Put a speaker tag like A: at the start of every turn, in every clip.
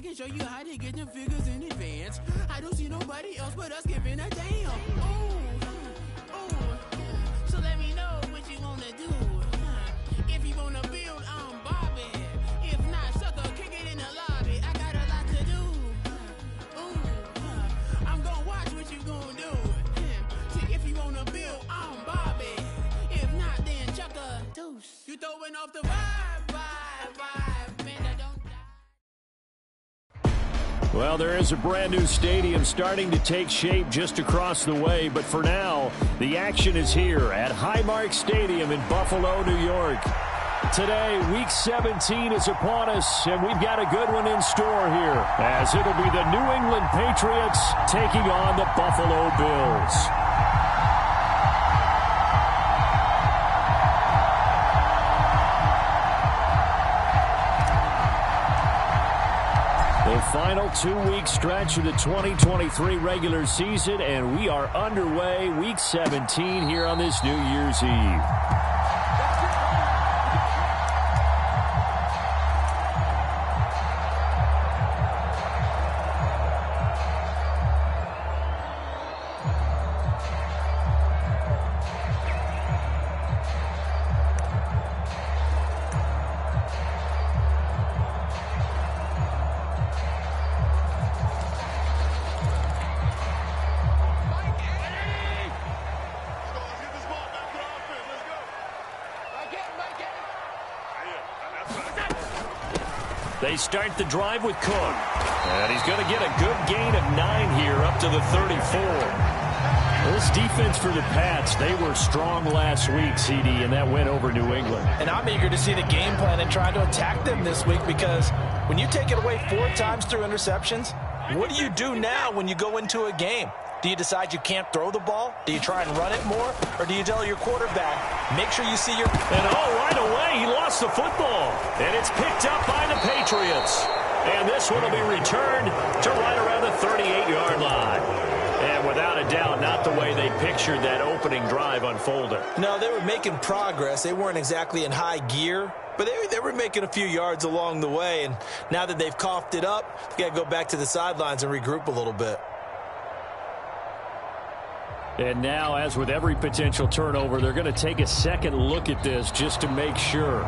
A: I can show you how to get them figures in advance. I don't see nobody else but us giving a damn. So let me know what you wanna do. If you wanna build, I'm Bobby. If not, sucker, kick it in the lobby. I got a lot to do. I'm gonna watch what you gonna do. See, if you wanna build, I'm Bobby. If not, then chuck a deuce. You throwing off the vibe, man, I don't die.
B: Well, there is a brand new stadium starting to take shape just across the way, but for now, the action is here at Highmark Stadium in Buffalo, New York. Today, Week 17 is upon us, and we've got a good one in store here, as it'll be the New England Patriots taking on the Buffalo Bills. The final 2-week stretch of the 2023 regular season, and we are underway Week 17 here on this New Year's Eve. They start the drive with Cook. And he's going to get a good gain of 9 here up to the 34. This defense for the Pats, they were strong last week, CD, and that went over New England.
C: And I'm eager to see the game plan and try to attack them this week, because when you take it away 4 times through interceptions, what do you do now when you go into a game? Do you decide you can't throw the ball? Do you try and run it more? Or do you tell your quarterback, make sure you see your...
B: And right away, he lost the football. And it's picked up by the Patriots. And this one will be returned to right around the 38-yard line. And without a doubt, not the way they pictured that opening drive unfolded.
C: No, they were making progress. They weren't exactly in high gear, but they were making a few yards along the way. And now that they've coughed it up, they got to go back to the sidelines and regroup a little bit.
B: And now, as with every potential turnover, they're going to take a second look at this just to make sure.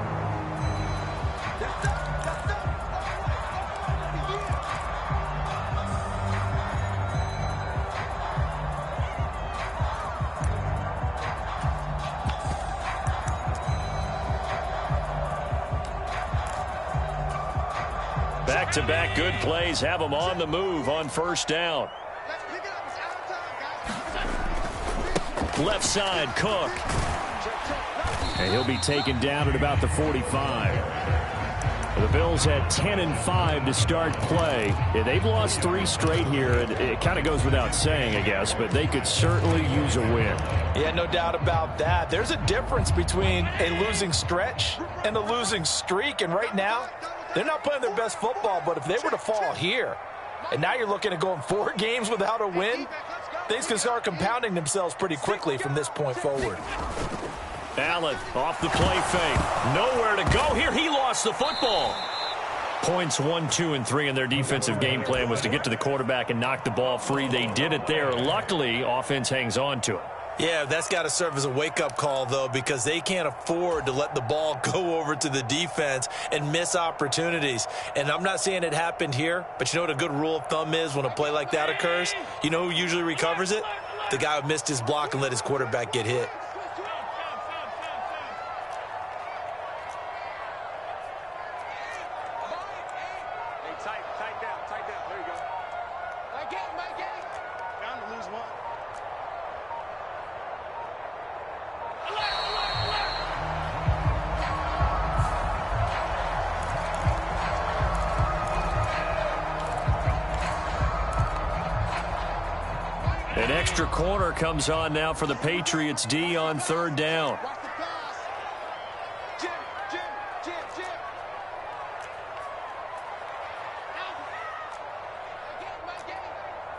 B: Back-to-back good plays have them on the move on first down. Left side, Cook. And he'll be taken down at about the 45. The Bills had 10-5 to start play. Yeah, they've lost 3 straight here. It kind of goes without saying, I guess, but they could certainly use a win.
C: Yeah, no doubt about that. There's a difference between a losing stretch and a losing streak, and right now, they're not playing their best football, but if they were to fall here, and now you're looking at going 4 games without a win, things can start compounding themselves pretty quickly from this point forward.
B: Allen off the play fake. Nowhere to go here. He lost the football. Points 1, 2, and 3 in their defensive game plan was to get to the quarterback and knock the ball free. They did it there. Luckily, offense hangs on to it.
C: Yeah, that's got to serve as a wake-up call, though, because they can't afford to let the ball go over to the defense and miss opportunities. And I'm not saying it happened here, but you know what a good rule of thumb is when a play like that occurs? You know who usually recovers it? The guy who missed his block and let his quarterback get hit.
B: An extra corner comes on now for the Patriots D on third down.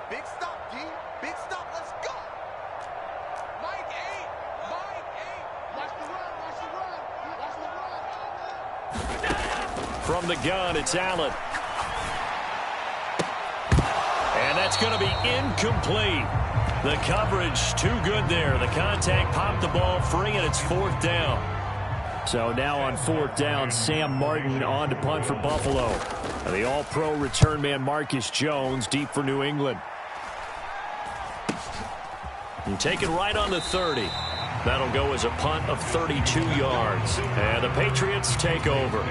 D: Big stop, D. Big stop. Let's go. Mike 8. Watch the run.
B: From the gun, it's Allen. That's going to be incomplete. The coverage too good there. The contact popped the ball free, and it's 4th down. So now on 4th down, Sam Martin on to punt for Buffalo. And the all-pro return man Marcus Jones deep for New England. And take it right on the 30. That'll go as a punt of 32 yards. And the Patriots take over.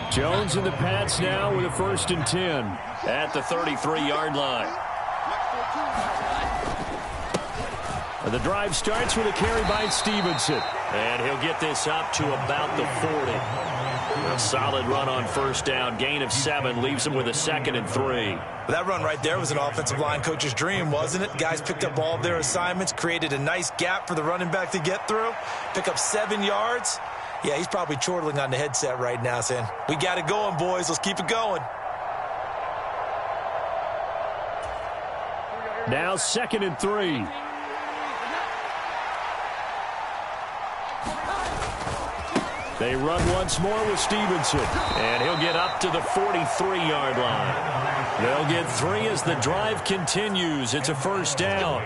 B: Jones in the Pats now with a 1st and 10 at the 33-yard line. And the drive starts with a carry by Stevenson. And he'll get this up to about the 40. A solid run on 1st down. Gain of 7 leaves him with a 2nd and 3.
C: That run right there was an offensive line coach's dream, wasn't it? Guys picked up all of their assignments, created a nice gap for the running back to get through, pick up 7 yards. Yeah, he's probably chortling on the headset right now saying, we got it going, boys. Let's keep it going.
B: Now 2nd and 3. They run once more with Stevenson. And he'll get up to the 43-yard line. They'll get 3 as the drive continues. It's a 1st down.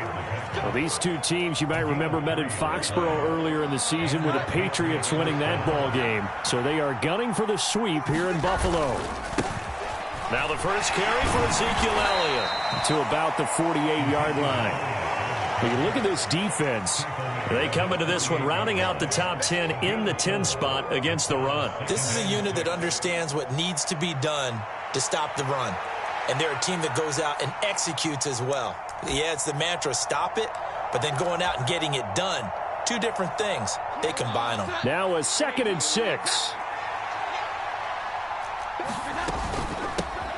B: Well, these two teams, you might remember, met in Foxborough earlier in the season with the Patriots winning that ball game. So they are gunning for the sweep here in Buffalo. Now the first carry for Ezekiel Elliott to about the 48-yard line. When you look at this defense, they come into this one rounding out the top 10 in the 10 spot against the run.
C: This is a unit that understands what needs to be done to stop the run. And they're a team that goes out and executes as well. Yeah, it's the mantra, stop it, but then going out and getting it done. 2 different things. They combine them.
B: Now a 2nd and 6.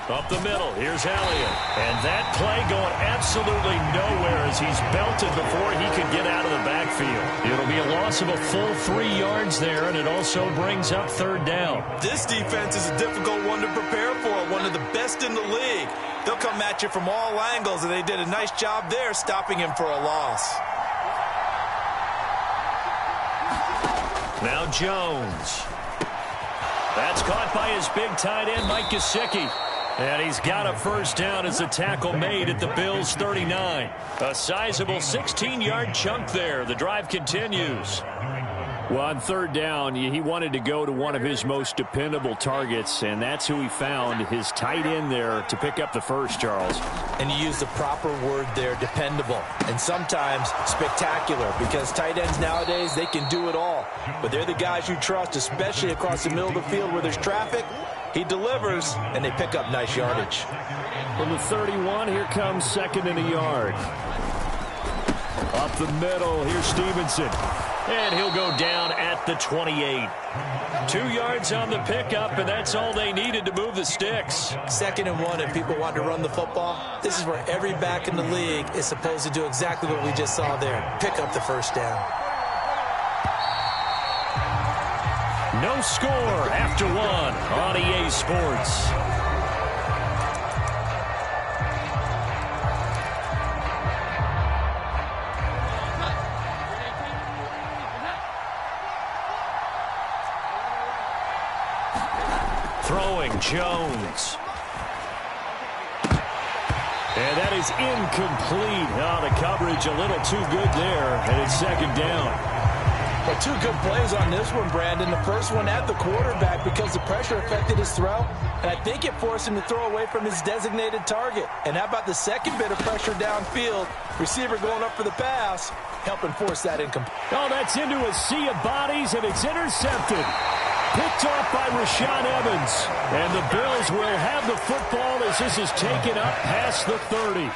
B: Up the middle, here's Elliott. And that play going absolutely nowhere as he's belted before he could get out of the backfield. It'll be a loss of a full 3 yards there, and it also brings up 3rd down.
C: This defense is a difficult one to prepare for, one of the best in the league. They'll come at you from all angles, and they did a nice job there stopping him for a loss.
B: Now Jones. That's caught by his big tight end, Mike Gesicki. And he's got a 1st down as a tackle made at the Bills' 39. A sizable 16-yard chunk there. The drive continues. Well, on 3rd down, he wanted to go to one of his most dependable targets, and that's who he found, his tight end there, to pick up the first, Charles.
C: And you use the proper word there, dependable, and sometimes spectacular, because tight ends nowadays, they can do it all. But they're the guys you trust, especially across the middle of the field where there's traffic. He delivers, and they pick up nice yardage.
B: From the 31, here comes 2nd and a yard. Up the middle, here's Stevenson. And he'll go down at the 28. 2 yards on the pickup, and that's all they needed to move the sticks.
C: 2nd and 1, and people want to run the football. This is where every back in the league is supposed to do exactly what we just saw there. Pick up the 1st down.
B: No score after 1 on EA Sports. Throwing Jones. And that is incomplete. Oh, the coverage a little too good there, and it's 2nd down.
C: Well, 2 good plays on this one, Brandon. The first one at the quarterback because the pressure affected his throw, and I think it forced him to throw away from his designated target. And how about the second bit of pressure downfield? Receiver going up for the pass, helping force that incomplete.
B: Oh, that's into a sea of bodies, and it's intercepted. Picked off by Rashaan Evans. And the Bills will have the football as this is taken up past the 30.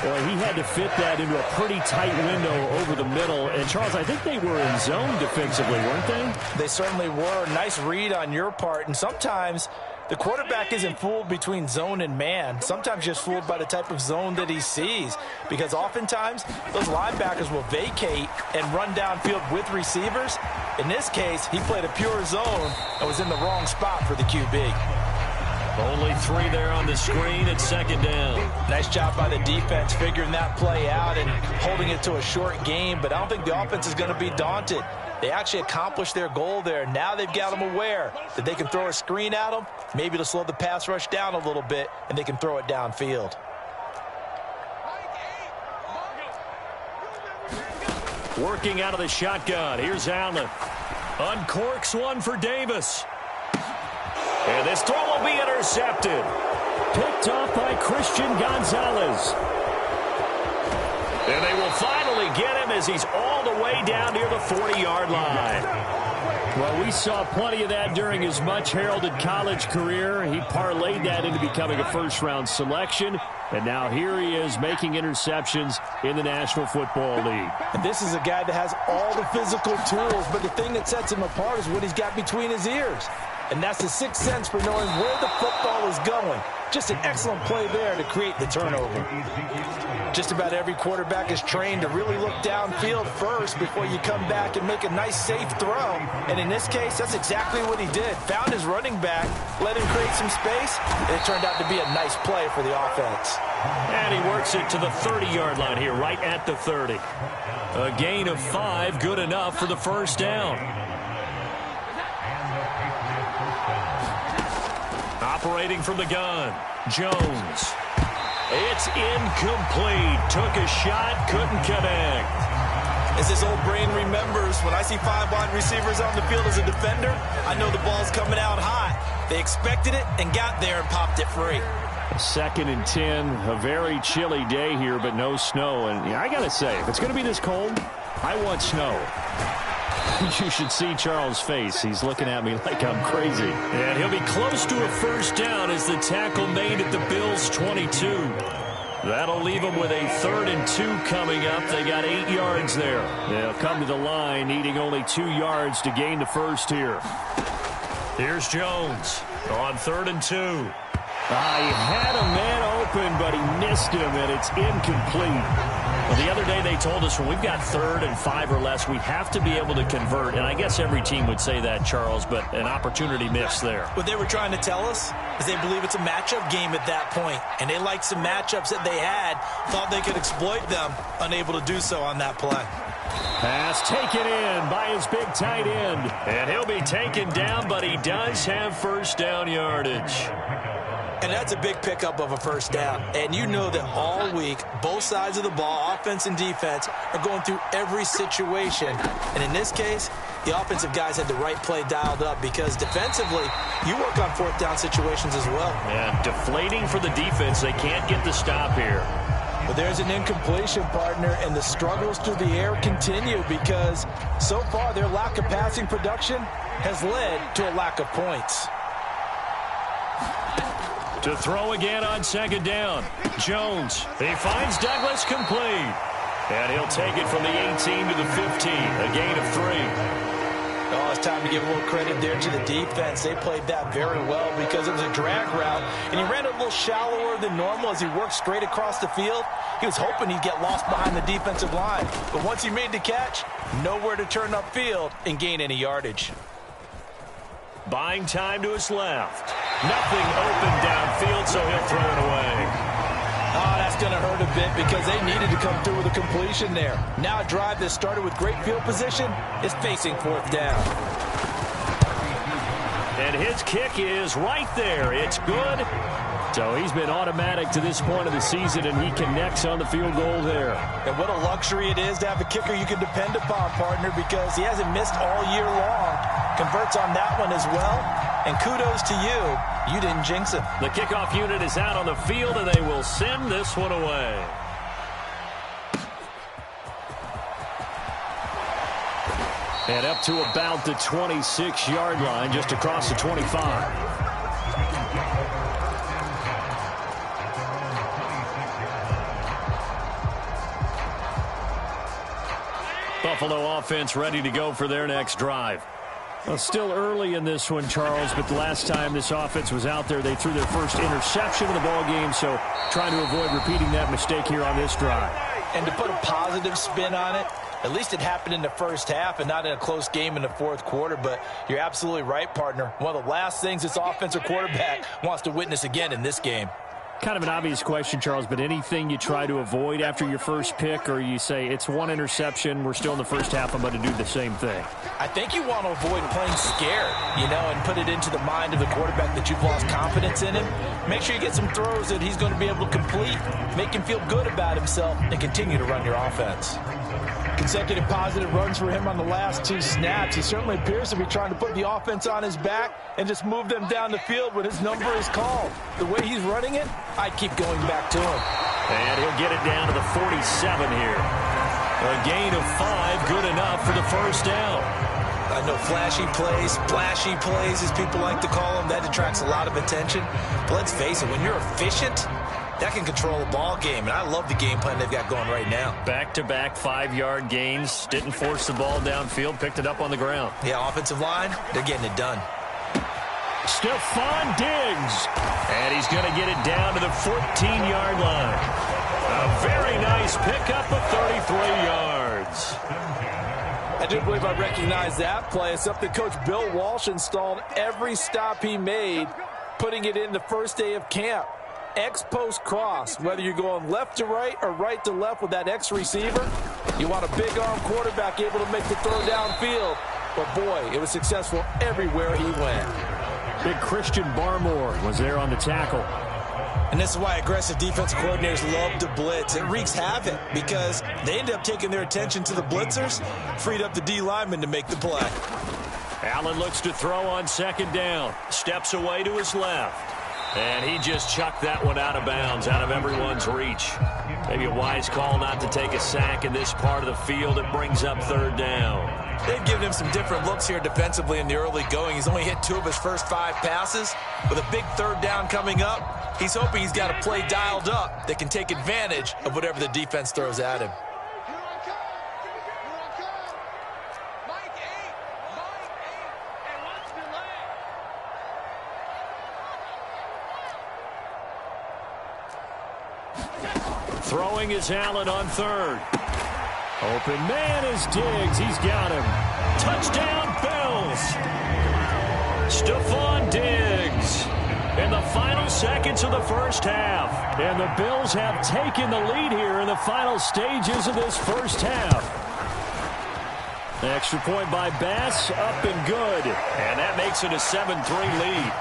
B: Boy, he had to fit that into a pretty tight window over the middle. And, Charles, I think they were in zone defensively, weren't they?
C: They certainly were. Nice read on your part. And sometimes the quarterback isn't fooled between zone and man. Sometimes just fooled by the type of zone that he sees. Because oftentimes, those linebackers will vacate and run downfield with receivers. In this case, he played a pure zone and was in the wrong spot for the QB.
B: Only 3 there on the screen at 2nd down.
C: Nice job by the defense figuring that play out and holding it to a short game, but I don't think the offense is going to be daunted. They actually accomplished their goal there. Now they've got them aware that they can throw a screen at them, maybe to slow the pass rush down a little bit, and they can throw it downfield.
B: Working out of the shotgun. Here's Allen. Uncorks one for Davis. And this throw will be intercepted. Picked off by Christian Gonzalez. And they will finally get him as he's all the way down near the 40-yard line. Well, we saw plenty of that during his much-heralded college career. He parlayed that into becoming a first-round selection. And now here he is making interceptions in the National Football League.
C: And this is a guy that has all the physical tools, but the thing that sets him apart is what he's got between his ears. And that's the sixth sense for knowing where the football is going. Just an excellent play there to create the turnover. Just about every quarterback is trained to really look downfield first before you come back and make a nice, safe throw. And in this case, that's exactly what he did. Found his running back, let him create some space, and it turned out to be a nice play for the offense.
B: And he works it to the 30-yard line here, right at the 30. A gain of 5, good enough for the first down. Operating from the gun, Jones. It's incomplete. Took a shot, couldn't connect.
C: As this old brain remembers, when I see 5 wide receivers on the field as a defender, I know the ball's coming out hot. They expected it and got there and popped it free.
B: 2nd and 10, a very chilly day here, but no snow. And yeah, I got to say, if it's going to be this cold, I want snow. You should see Charles' face. He's looking at me like I'm crazy. And he'll be close to a first down as the tackle made at the Bills' 22. That'll leave them with a 3rd and 2 coming up. They got 8 yards there. They'll come to the line needing only 2 yards to gain the first here. Here's Jones on 3rd and 2. He had a man open, but he missed him, and it's incomplete. Well, the other day they told us when we've got 3rd and 5 or less, we have to be able to convert. And I guess every team would say that, Charles, but an opportunity missed there.
C: What they were trying to tell us is they believe it's a matchup game at that point. And they liked some matchups that they had, thought they could exploit them, unable to do so on that play.
B: Pass taken in by his big tight end. And he'll be taken down, but he does have first down yardage.
C: And that's a big pickup of a first down. And you know that all week, both sides of the ball, offense and defense, are going through every situation. And in this case, the offensive guys had the right play dialed up because defensively, you work on 4th down situations as well.
B: Yeah, deflating for the defense. They can't get the stop here.
C: But there's an incompletion, partner, and the struggles through the air continue because so far their lack of passing production has led to a lack of points.
B: To throw again on 2nd down. Jones. He finds Douglas complete. And he'll take it from the 18 to the 15. A gain of 3.
C: Oh, it's time to give a little credit there to the defense. They played that very well because it was a drag route, and he ran a little shallower than normal as he worked straight across the field. He was hoping he'd get lost behind the defensive line. But once he made the catch, nowhere to turn upfield and gain any yardage.
B: Buying time to his left. Nothing open downfield, so he'll throw it away.
C: Oh, that's going to hurt a bit because they needed to come through with a completion there. Now a drive that started with great field position is facing 4th down.
B: And his kick is right there. It's good. So he's been automatic to this point of the season, and he connects on the field goal there.
C: And what a luxury it is to have a kicker you can depend upon, partner, because he hasn't missed all year long. Converts on that one as well. And kudos to you. You didn't jinx him.
B: The kickoff unit is out on the field, and they will send this one away. And up to about the 26-yard line, just across the 25. Buffalo offense ready to go for their next drive. Well, still early in this one, Charles, but the last time this offense was out there, they threw their first interception of the ball game, so trying to avoid repeating that mistake here on this drive.
C: And to put a positive spin on it, at least it happened in the first half and not in a close game in the 4th quarter, but you're absolutely right, partner. One of the last things this offensive quarterback wants to witness again in this game.
B: Kind of an obvious question, Charles, but anything you try to avoid after your first pick, or you say it's one interception, we're still in the first half, I'm going to do the same thing?
C: I think you want to avoid playing scared, and put it into the mind of the quarterback that you've lost confidence in him. Make sure you get some throws that he's going to be able to complete, make him feel good about himself, and continue to run your offense. Consecutive positive runs for him on the last 2 snaps. He certainly appears to be trying to put the offense on his back and just move them down the field when his number is called. The way he's running it, I'd keep going back to him.
B: And he'll get it down to the 47 here. A gain of 5, good enough for the first down.
C: I know flashy plays, as people like to call them, that attracts a lot of attention. But let's face it, when you're efficient, that can control a ball game, and I love the game plan they've got going right now.
B: Back-to-back 5-yard gains, didn't force the ball downfield, picked it up on the ground.
C: Yeah, offensive line, they're getting it done.
B: Stephon Diggs, and he's going to get it down to the 14-yard line. A very nice pickup of 33 yards.
C: I do believe I recognize that play. It's something Coach Bill Walsh installed every stop he made, putting it in the first day of camp. X-post cross, whether you're going left to right or right to left with that X receiver, you want a big arm quarterback able to make the throw downfield. But boy, it was successful everywhere he went.
B: Big Christian Barmore was there on the tackle.
C: And this is why aggressive defensive coordinators love to blitz. It wreaks havoc because they end up taking their attention to the blitzers, freed up the D lineman to make the play.
B: Allen looks to throw on second down. Steps away to his left. And he just chucked that one out of bounds, out of everyone's reach. Maybe a wise call not to take a sack in this part of the field. It brings up third down.
C: They've given him some different looks here defensively in the early going. He's only hit 2 of his first 5 passes. With a big third down coming up, he's hoping he's got a play dialed up that can take advantage of whatever the defense throws at him.
B: Throwing is Allen on third. Open man is Diggs. He's got him. Touchdown, Bills. Stephon Diggs in the final seconds of the first half. And the Bills have taken the lead here in the final stages of this first half. The extra point by Bass, up and good. And that makes it a 7-3 lead.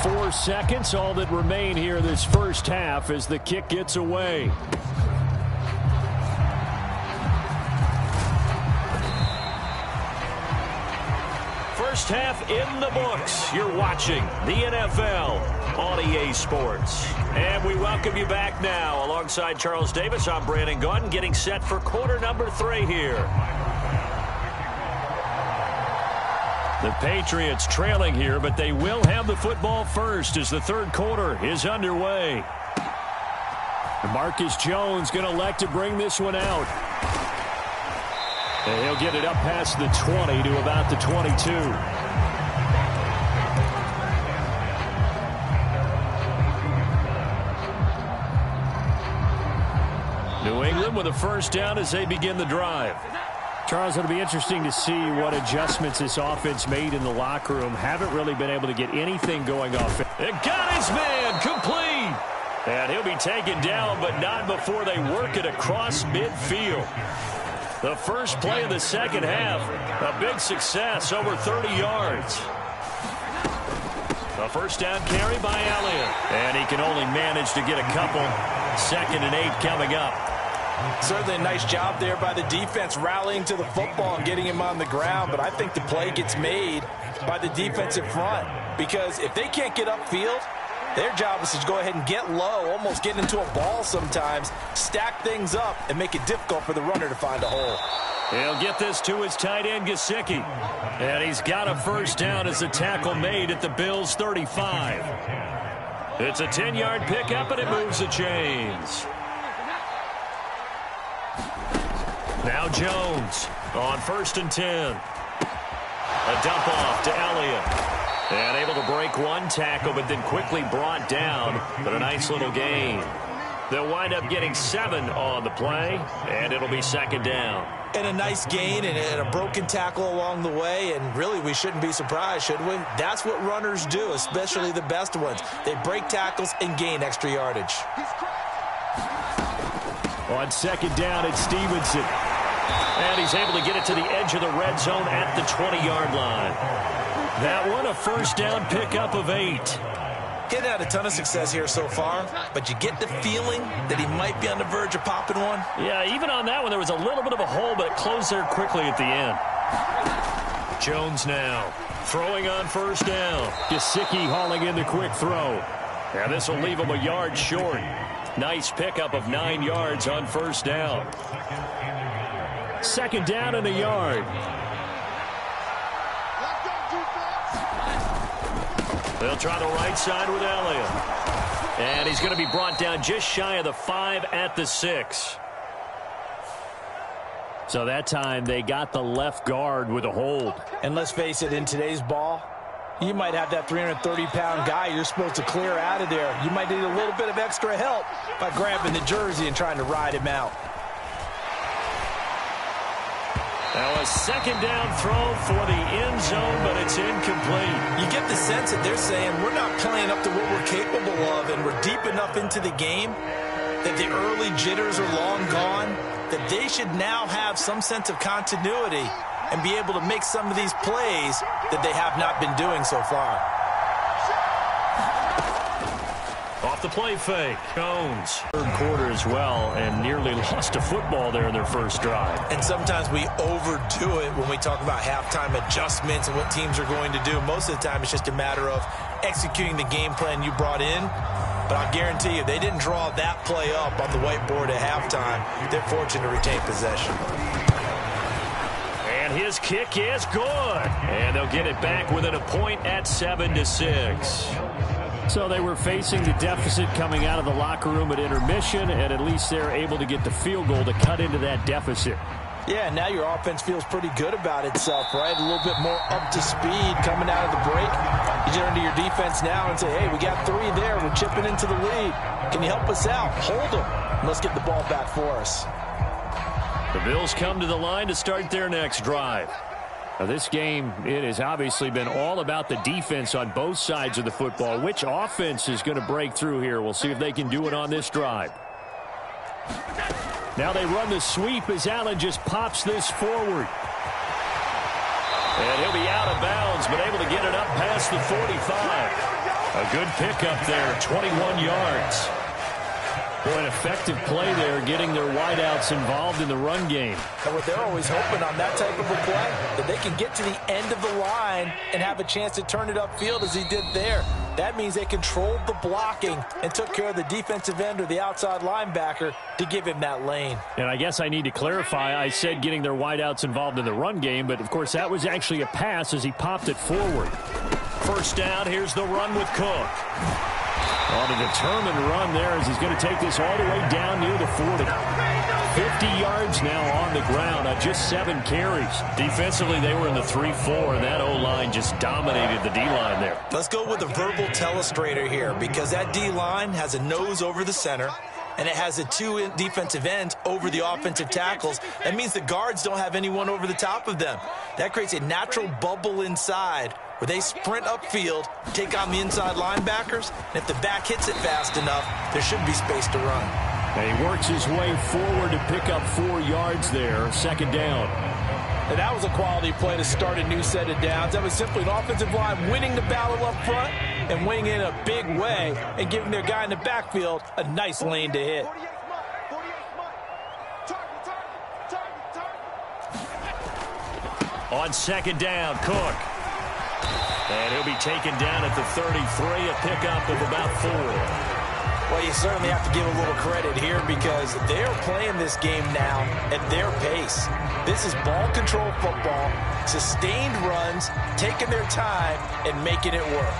B: 4 seconds, all that remain here this first half as the kick gets away. First half in the books. You're watching the NFL on EA Sports. And we welcome you back now. Alongside Charles Davis, I'm Brandon Gunn, getting set for quarter number 3 here. The Patriots trailing here, but they will have the football first as the third quarter is underway. Marcus Jones going to elect to bring this one out. And he'll get it up past the 20 to about the 22. New England with a first down as they begin the drive. Charles, it'll be interesting to see what adjustments this offense made in the locker room. Haven't really been able to get anything going off. It got his man complete. And he'll be taken down, but not before they work it across midfield. The first play of the second half, a big success, over 30 yards. A first down carry by Elliott. And he can only manage to get a couple. 2nd and 8 coming up.
C: Certainly a nice job there by the defense rallying to the football and getting him on the ground, but I think the play gets made by the defensive front because if they can't get upfield, their job is to go ahead and get low, almost get into a ball sometimes, stack things up, and make it difficult for the runner to find a hole.
B: He'll get this to his tight end, Gesicki. And he's got a first down as a tackle made at the Bills' 35. It's a 10-yard pickup, and it moves the chains. Now Jones on 1st and 10. A dump off to Elliott. And able to break one tackle, but then quickly brought down. But a nice little gain. They'll wind up getting 7 on the play, and it'll be second down.
C: And a nice gain and a broken tackle along the way, and really we shouldn't be surprised, should we? That's what runners do, especially the best ones. They break tackles and gain extra yardage.
B: On second down, it's Stevenson. And he's able to get it to the edge of the red zone at the 20-yard line. That one, a first down pickup of 8.
C: Getting had a ton of success here so far, but you get the feeling that he might be on the verge of popping one.
B: Yeah, even on that one, there was a little bit of a hole, but it closed there quickly at the end. Jones now throwing on first down. Gesicki hauling in the quick throw. And this will leave him a yard short. Nice pickup of 9 yards on first down. Second down and a yard. They'll try the right side with Elliott. And he's going to be brought down just shy of the 5 at the 6. So that time they got the left guard with a hold.
C: And let's face it, in today's ball, you might have that 330-pound guy you're supposed to clear out of there. You might need a little bit of extra help by grabbing the jersey and trying to ride him out.
B: Now a second down throw for the end zone, but it's incomplete.
C: You get the sense that they're saying we're not playing up to what we're capable of, and we're deep enough into the game that the early jitters are long gone, that they should now have some sense of continuity and be able to make some of these plays that they have not been doing so far.
B: Off the play fake. Jones. Third quarter as well, and nearly lost a football there in their first drive.
C: And sometimes we overdo it when we talk about halftime adjustments and what teams are going to do. Most of the time it's just a matter of executing the game plan you brought in. But I'll guarantee you, they didn't draw that play up on the whiteboard at halftime. They're fortunate to retain possession.
B: And his kick is good. And they'll get it back within a point at 7-6. So they were facing the deficit coming out of the locker room at intermission, and at least they're able to get the field goal to cut into that deficit.
C: Yeah, now your offense feels pretty good about itself, right? A little bit more up to speed coming out of the break. You turn to your defense now and say, hey, we got 3 there. We're chipping into the lead. Can you help us out? Hold them. Let's get the ball back for us.
B: The Bills come to the line to start their next drive. Now this game, it has obviously been all about the defense on both sides of the football. Which offense is going to break through here? We'll see if they can do it on this drive. Now they run the sweep as Allen just pops this forward. And he'll be out of bounds, but able to get it up past the 45. A good pickup there, 21 yards. Boy, an effective play there, getting their wideouts involved in the run game.
C: And what they're always hoping on that type of a play, that they can get to the end of the line and have a chance to turn it upfield as he did there. That means they controlled the blocking and took care of the defensive end or the outside linebacker to give him that lane.
B: And I guess I need to clarify, I said getting their wideouts involved in the run game, but of course that was actually a pass as he popped it forward. First down, here's the run with Cook. On a determined run there as he's going to take this all the way down near the 40. 50 yards now on the ground on just 7 carries. Defensively, they were in the 3-4, and that O-line just dominated the D-line there.
C: Let's go with a verbal telestrator here, because that D-line has a nose over the center, and it has the 2 defensive ends over the offensive tackles. That means the guards don't have anyone over the top of them. That creates a natural bubble inside where they sprint upfield, take on the inside linebackers, and if the back hits it fast enough, there should be space to run.
B: And he works his way forward to pick up 4 yards there, second down.
C: And that was a quality play to start a new set of downs. That was simply an offensive line winning the battle up front and winning in a big way and giving their guy in the backfield a nice lane to hit.
B: On second down, Cook. And he'll be taken down at the 33, a pickup of about 4.
C: Well, you certainly have to give a little credit here because they're playing this game now at their pace. This is ball control football, sustained runs, taking their time and making it work.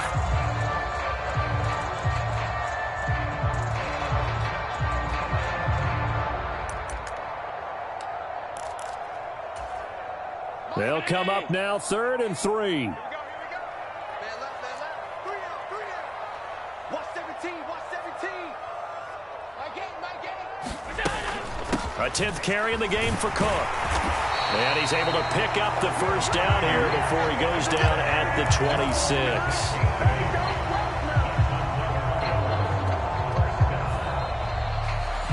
B: They'll come up now, 3rd and 3.
D: Watch 17. My game.
B: A 10th carry in the game for Cook. And he's able to pick up the first down here before he goes down at the 26.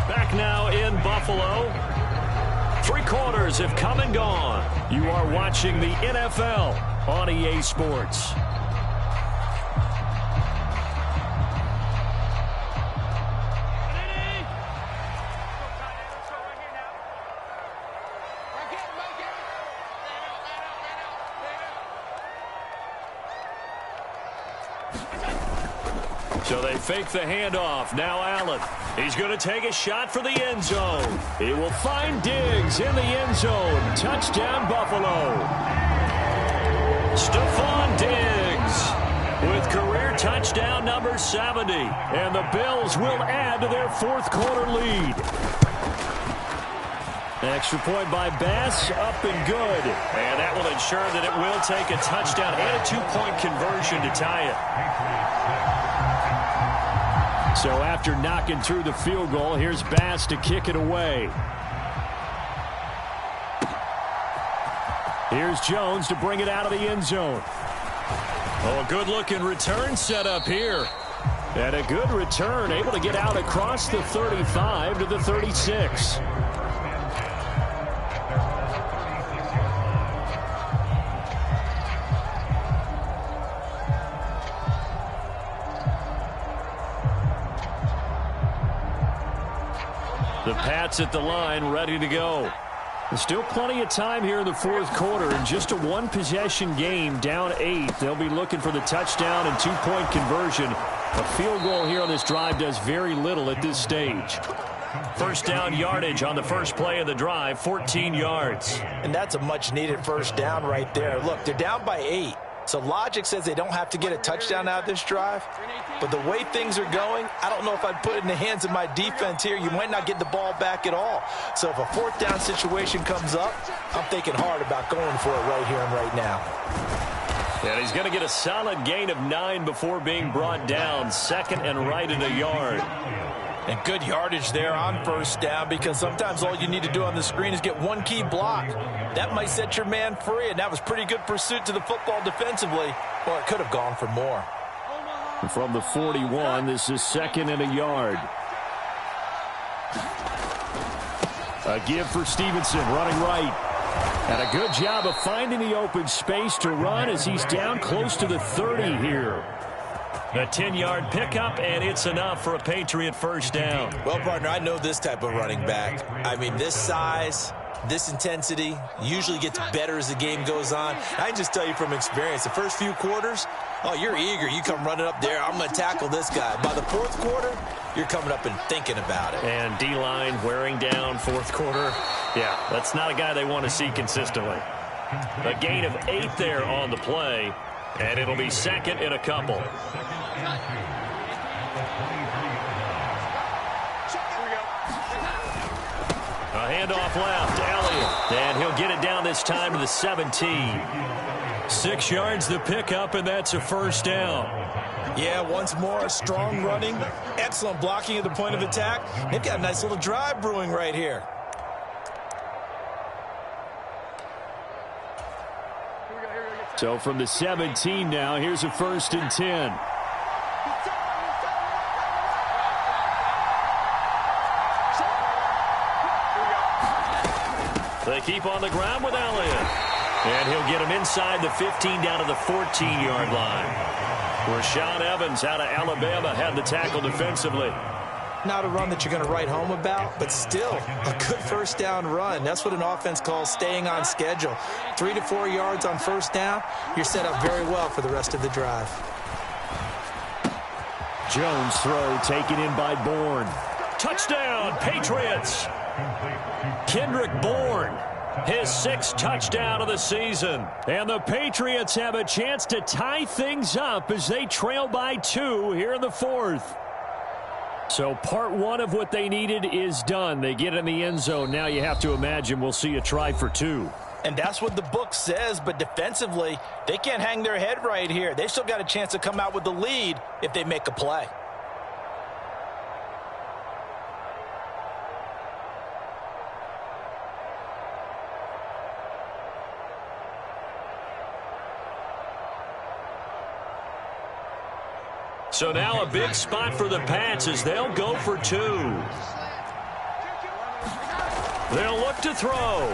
B: Back now in Buffalo. 3 quarters have come and gone. You are watching the NFL on EA Sports. So they fake the handoff. Now Allen. He's going to take a shot for the end zone. He will find Diggs in the end zone. Touchdown, Buffalo. Stephon Diggs with career touchdown number 70. And the Bills will add to their 4th quarter lead. Extra point by Bass, up and good. And that will ensure that it will take a touchdown and a 2-point conversion to tie it. So after knocking through the field goal, here's Bass to kick it away. Here's Jones to bring it out of the end zone. Oh, a good-looking return set up here. And a good return, able to get out across the 35 to the 36. The Pats at the line, ready to go. There's still plenty of time here in the 4th quarter. In just a 1-possession game, down 8. They'll be looking for the touchdown and 2-point conversion. A field goal here on this drive does very little at this stage. First down yardage on the first play of the drive, 14 yards.
C: And that's a much-needed first down right there. Look, they're down by 8. So logic says they don't have to get a touchdown out of this drive. But the way things are going, I don't know if I'd put it in the hands of my defense here. You might not get the ball back at all. So if a 4th down situation comes up, I'm thinking hard about going for it right here and right now.
B: And he's going to get a solid gain of 9 before being brought down. 2nd and right at a yard.
C: And good yardage there on first down, because sometimes all you need to do on the screen is get one key block. That might set your man free, and that was pretty good pursuit to the football defensively. Well, it could have gone for more.
B: From the 41, this is 2nd and a yard. A give for Stevenson, running right. And a good job of finding the open space to run as he's down close to the 30 here. A 10-yard pickup, and it's enough for a Patriot first down.
C: Well, partner, I know this type of running back. I mean, this size, this intensity usually gets better as the game goes on. I can just tell you from experience, the first few quarters, oh, you're eager. You come running up there, I'm going to tackle this guy. By the 4th quarter, you're coming up and thinking about it.
B: And D-line wearing down 4th quarter. Yeah, that's not a guy they want to see consistently. A gain of 8 there on the play, and it'll be 2nd and a couple. A handoff left, Elliott, and he'll get it down this time to the 17. 6 yards the pickup, and that's a first down.
C: Yeah, once more, strong running, excellent blocking at the point of attack. They've got a nice little drive brewing right here.
B: So from the 17 now, here's a 1st and 10. They keep on the ground with Elliott. And he'll get him inside the 15 down to the 14-yard line. Rashaan Evans out of Alabama had the tackle defensively.
C: Not a run that you're going to write home about, but still a good first down run. That's what an offense calls staying on schedule. 3 to 4 yards on first down, you're set up very well for the rest of the drive.
B: Jones throw taken in by Bourne. Touchdown, Patriots. Kendrick Bourne, his 6th touchdown of the season. And the Patriots have a chance to tie things up as they trail by 2 here in the 4th. So part 1 of what they needed is done. They get in the end zone. Now you have to imagine we'll see a try for 2.
C: And that's what the book says, but defensively, they can't hang their head right here. They've still got a chance to come out with the lead if they make a play.
B: So now a big spot for the Pats as they'll go for 2. They'll look to throw.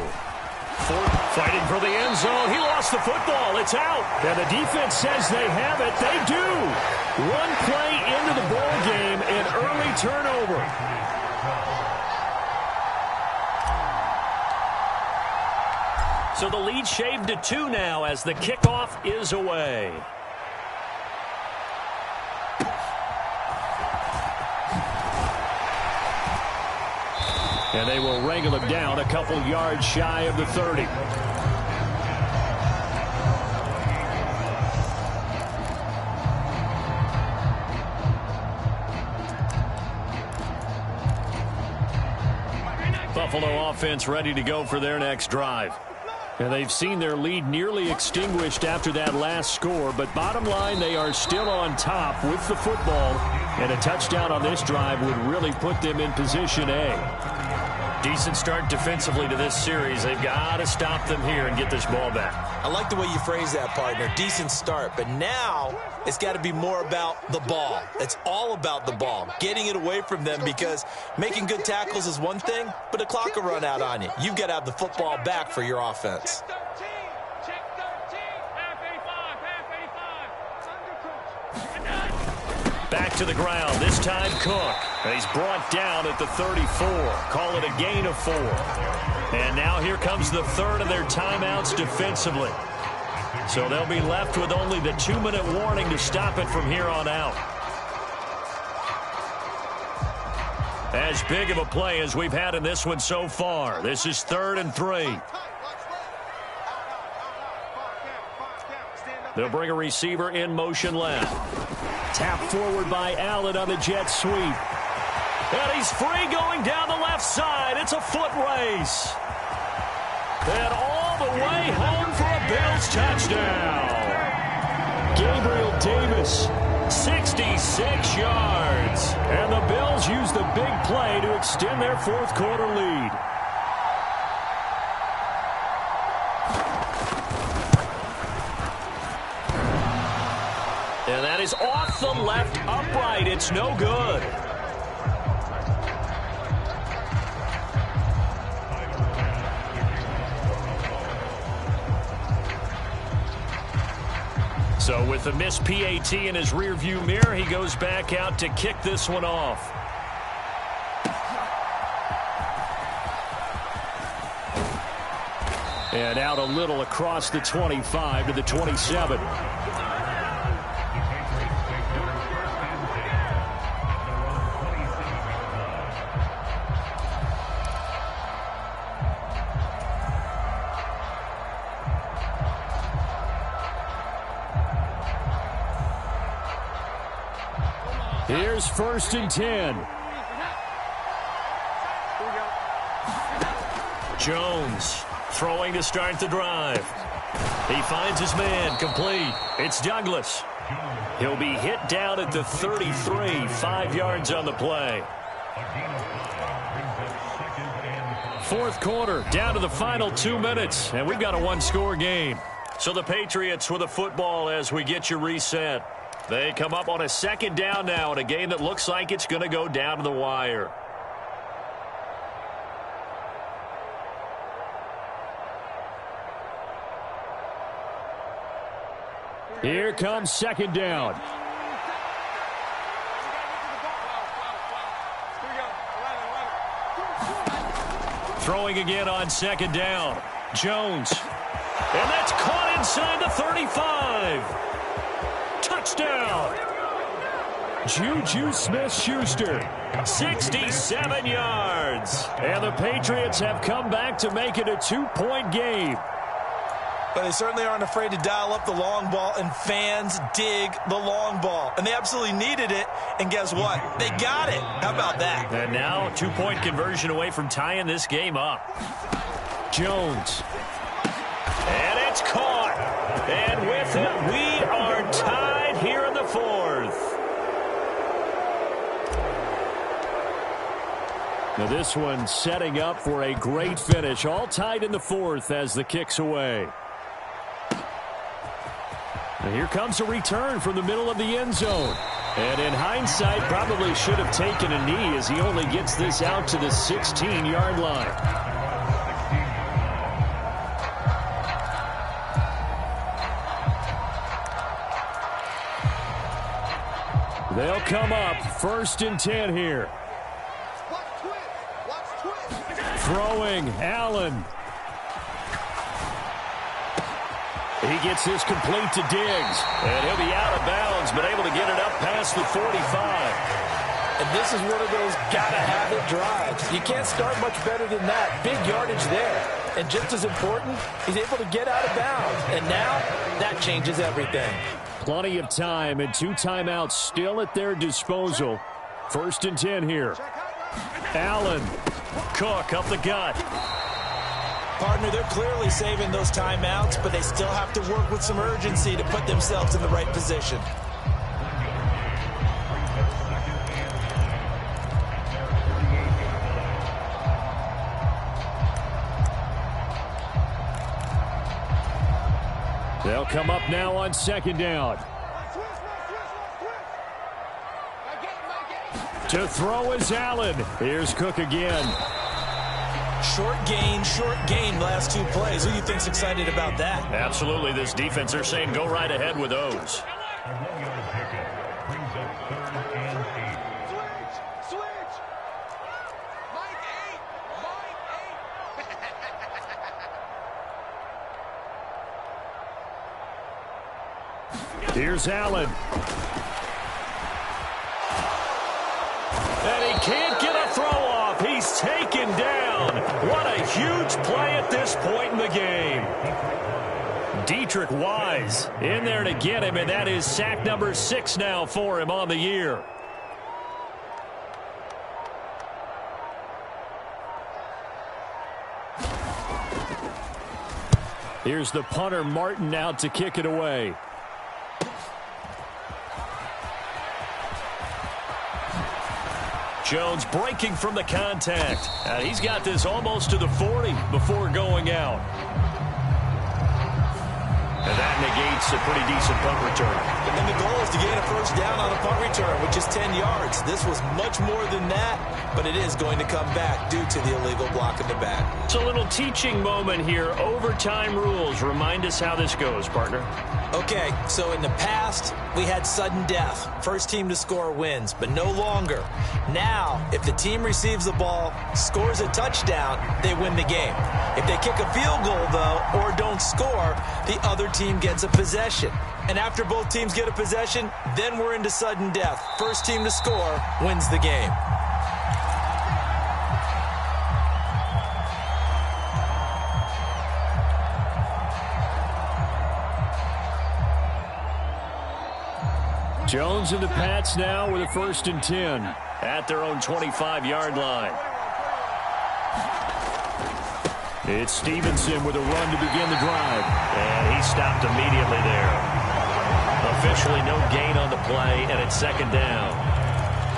B: Ford fighting for the end zone. He lost the football. It's out. And the defense says they have it. They do. One play into the ball game, an early turnover. So the lead shaved to 2 now as the kickoff is away. And they will wrangle him down a couple yards shy of the 30. Buffalo offense ready to go for their next drive. And they've seen their lead nearly extinguished after that last score, but bottom line, they are still on top with the football, and a touchdown on this drive would really put them in position A. Decent start defensively to this series. They've got to stop them here and get this ball back.
C: I like the way you phrase that, partner. Decent start, but now it's got to be more about the ball. It's all about the ball, getting it away from them, because making good tackles is one thing, but the clock will run out on you. You've got to have the football back for your offense.
B: Back to the ground, this time Cook. And he's brought down at the 34. Call it a gain of 4. And now here comes the third of their timeouts defensively. So they'll be left with only the 2-minute warning to stop it from here on out. As big of a play as we've had in this one so far. This is 3rd and 3. They'll bring a receiver in motion left. Tap forward by Allen on the jet sweep. And he's free going down the left side. It's a foot race. And all the way home for a Bills touchdown. Gabriel Davis, 66 yards. And the Bills use the big play to extend their fourth quarter lead. And that is off the left upright. It's no good. So with the missed PAT in his rearview mirror, he goes back out to kick this one off. And out a little across the 25 to the 27. Here's 1st and 10. Jones throwing to start the drive. He finds his man, complete. It's Douglas. He'll be hit down at the 33, 5 yards on the play. Fourth quarter, down to the final 2 minutes, and we've got a one-score game. So the Patriots with the football as we get you reset. They come up on a 2nd down now in a game that looks like it's going to go down to the wire. Here comes 2nd down. Throwing again on 2nd down. Jones. And that's caught inside the 35. Touchdown. Juju Smith-Schuster, 67 yards. And the Patriots have come back to make it a 2-point game.
C: But they certainly aren't afraid to dial up the long ball, and fans dig the long ball. And they absolutely needed it, and guess what? They got it. How about that?
B: And now 2-point conversion away from tying this game up. Jones. And it's caught. And with it, we are tied here in the 4th. Now this one setting up for a great finish. All tied in the 4th as the kick's away. And here comes a return from the middle of the end zone. And in hindsight, probably should have taken a knee as he only gets this out to the 16-yard line. They'll come up 1st and 10 here. Throwing, Allen. He gets this complete to Diggs. And he'll be out of bounds, but able to get it up past the 45.
C: And this is one of those gotta-have-it drives. You can't start much better than that. Big yardage there. And just as important, he's able to get out of bounds. And now, that changes everything.
B: Plenty of time and 2 timeouts still at their disposal. 1st and 10 here. Allen. Cook up the gut.
C: Partner, they're clearly saving those timeouts, but they still have to work with some urgency to put themselves in the right position.
B: They'll come up now on 2nd down. To throw is Allen. Here's Cook again.
C: Short gain last 2 plays. Who do you think's excited about that?
B: Absolutely. This defense, they're saying go right ahead with those.
D: Switch. Mike
B: 8. Here's Allen. And he can't get a throw off. He's taken down. What a huge play at this point in the game. Dietrich Wise in there to get him, and that is sack number 6 now for him on the year. Here's the punter, Martin, out to kick it away. Jones breaking from the contact. He's got this almost to the 40 before going out. And that negates a pretty decent punt return.
C: And the goal is to gain a 1st down on a punt return, which is 10 yards. This was much more than that, but it is going to come back due to the illegal block in the back.
B: It's a little teaching moment here. Overtime rules. Remind us how this goes, partner.
C: Okay, so in the past, we had sudden death. First team to score wins, but no longer. Now, if the team receives the ball, scores a touchdown, they win the game. If they kick a field goal, though, or don't score, the other team gets a possession. And after both teams get a possession, then we're into sudden death. First team to score wins the game.
B: Jones and the Pats now with a 1st and 10 at their own 25-yard line. It's Stevenson with a run to begin the drive. And he stopped immediately there. Officially no gain on the play, and it's 2nd down.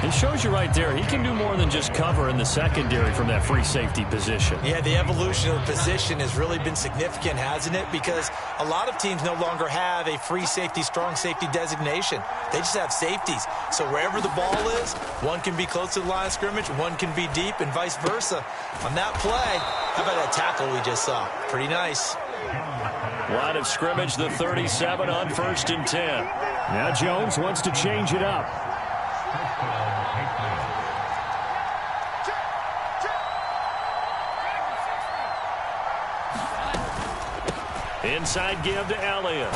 B: It shows you right there, he can do more than just cover in the secondary from that free safety position.
C: Yeah, the evolution of the position has really been significant, hasn't it? Because a lot of teams no longer have a free safety, strong safety designation. They just have safeties. So wherever the ball is, one can be close to the line of scrimmage, one can be deep, and vice versa. On that play, how about that tackle we just saw? Pretty nice.
B: Line of scrimmage, the 37 on 1st and 10. Now Jones wants to change it up. Inside give to Elliott.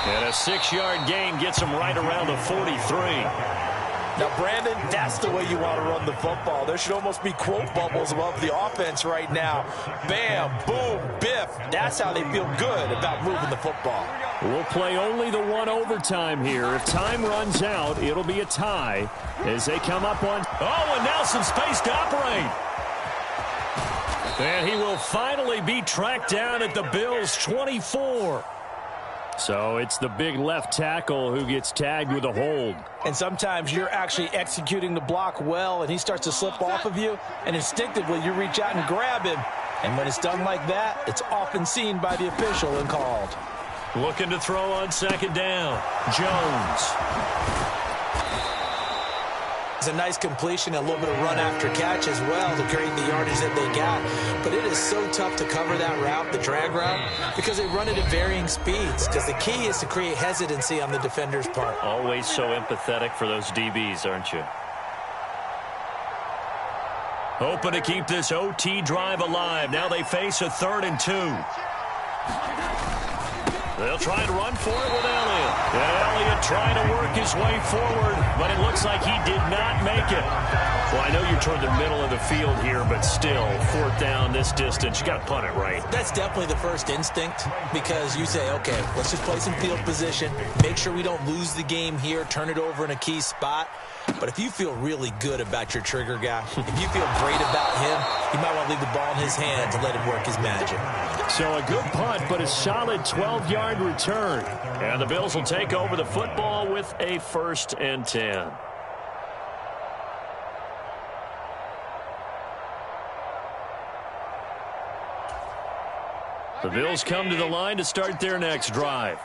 B: And a 6-yard gain gets him right around the 43.
C: Now, Brandon, that's the way you want to run the football. There should almost be quote bubbles above the offense right now. Bam, boom, biff. That's how they feel good about moving the football.
B: We'll play only the 1 overtime here. If time runs out, it'll be a tie as they come up on... Oh, and now some space to operate. And he will finally be tracked down at the Bills' 24. So it's the big left tackle who gets tagged with a hold.
C: And sometimes you're actually executing the block well, and he starts to slip off of you, and instinctively you reach out and grab him. And when it's done like that, it's often seen by the official and called.
B: Looking to throw on second down. Jones.
C: It's a nice completion, a little bit of run after catch as well to create the yardage that they got. But it is so tough to cover that route, the drag route, because they run it at varying speeds. Because the key is to create hesitancy on the defender's part.
B: Always so empathetic for those DBs, aren't you? Hoping to keep this OT drive alive. Now they face a 3rd and 2. They'll try and run for it with Elliott. And Elliott trying to work his way forward, but it looks like he did not make it. Well, I know you're toward the middle of the field here, but still, 4th down this distance, you got to punt it right.
C: That's definitely the first instinct, because you say, okay, let's just play some field position, make sure we don't lose the game here, turn it over in a key spot. But if you feel really good about your trigger guy, if you feel great about him, you might want to leave the ball in his hands and let him work his magic.
B: So a good punt, but a solid 12-yard return. And the Bills will take over the football with a 1st and 10. The Bills come to the line to start their next drive.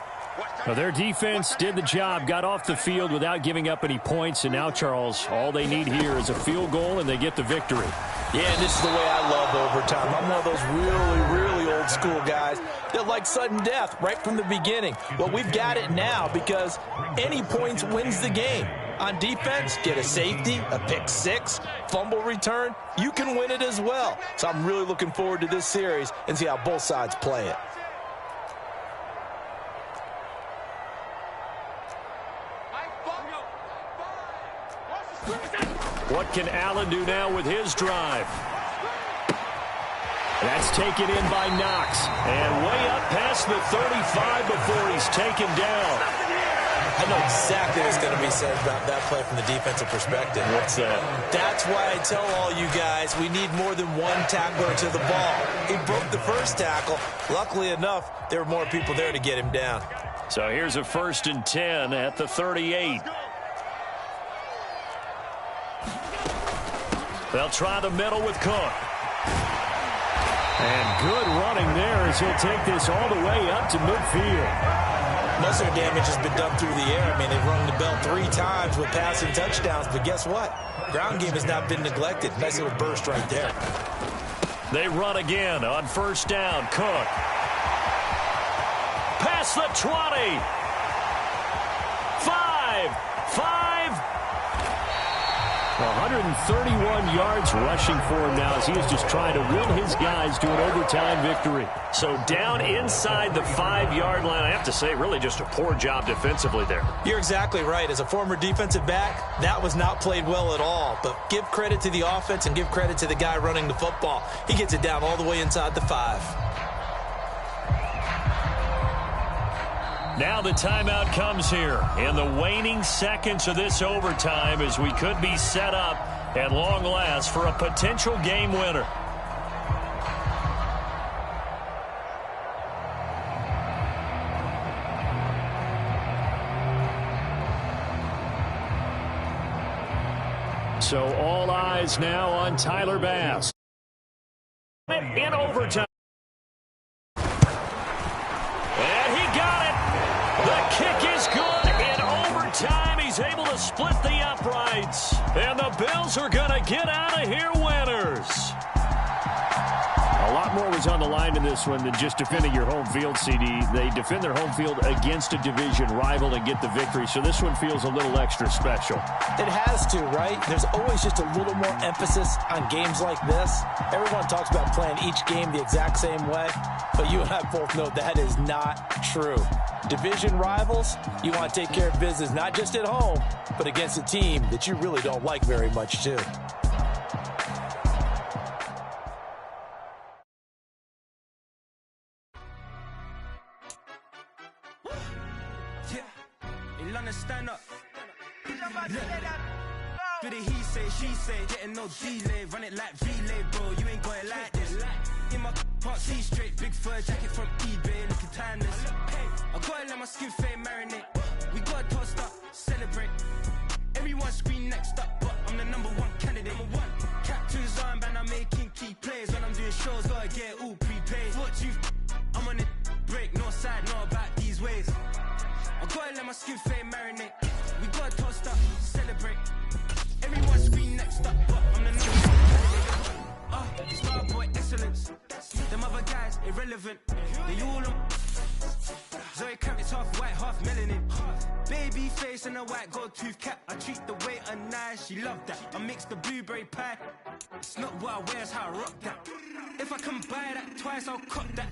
B: Well, their defense did the job, got off the field without giving up any points, and now, Charles, all they need here is a field goal, and they get the victory.
C: Yeah, and this is the way I love overtime. I'm one of those really old school guys that like sudden death right from the beginning. Well, we've got it now because any points wins the game. On defense, get a safety, a pick 6, fumble return, you can win it as well. So I'm really looking forward to this series and see how both sides play it.
B: What can Allen do now with his drive? That's taken in by Knox. And way up past the 35 before he's taken down.
C: I know exactly what's going to be said about that play from the defensive perspective.
B: What's that?
C: That's why I tell all you guys we need more than one tackler to the ball. He broke the first tackle. Luckily enough, there were more people there to get him down.
B: So here's a 1st and 10 at the 38. They'll try the middle with Cook. And good running there as he'll take this all the way up to midfield.
C: Most of their damage has been done through the air. I mean, they've rung the bell 3 times with passing touchdowns, but guess what? Ground game has not been neglected. Nice little burst right there.
B: They run again on 1st down. Cook. Past the 20. 131 yards rushing for him now as he is just trying to will his guys to an overtime victory. So down inside the 5-yard line, I have to say, really just a poor job defensively there.
C: You're exactly right. As a former defensive back, that was not played well at all. But give credit to the offense and give credit to the guy running the football. He gets it down all the way inside the 5.
B: Now the timeout comes here in the waning seconds of this overtime as we could be set up at long last for a potential game winner. So all eyes now on Tyler Bass. In overtime. He's able to split the uprights. And the Bills are going to get out of here winners. A lot more was on the line in this one than just defending your home field, CD. They defend their home field against a division rival and get the victory. So this one feels a little extra special.
C: It has to, right? There's always just a little more emphasis on games like this. Everyone talks about playing each game the exact same way. But you and I both know that is not true. Division rivals, you want to take care of business not just at home, but against a team that you really don't like very much, too.
E: Stand up. Do the he say, she say, getting no delay, run it like relay, bro. You ain't got it like this. In my can't see straight, big fur jacket from eBay, looking timeless. I gotta let my skin fade marinate. We gotta toast up, celebrate. Everyone scream next up, but I'm the #1 candidate. Captain's armband, I'm making key plays. When I'm doing shows, gotta get all prepaid. What you, I'm on it, break, no side, no about these ways. skin fade marinate. We got toast up, celebrate. Everyone scream next up, but I'm the next candidate. Starboy excellence. Them other guys irrelevant. They all on. Zoe Kravitz half white, half melanin. Baby face and a white gold tooth cap. I treat the waiter nice, she love that. I mix the blueberry pie. It's not what I wear, it's how I rock that. If I can buy that twice, I'll cop that.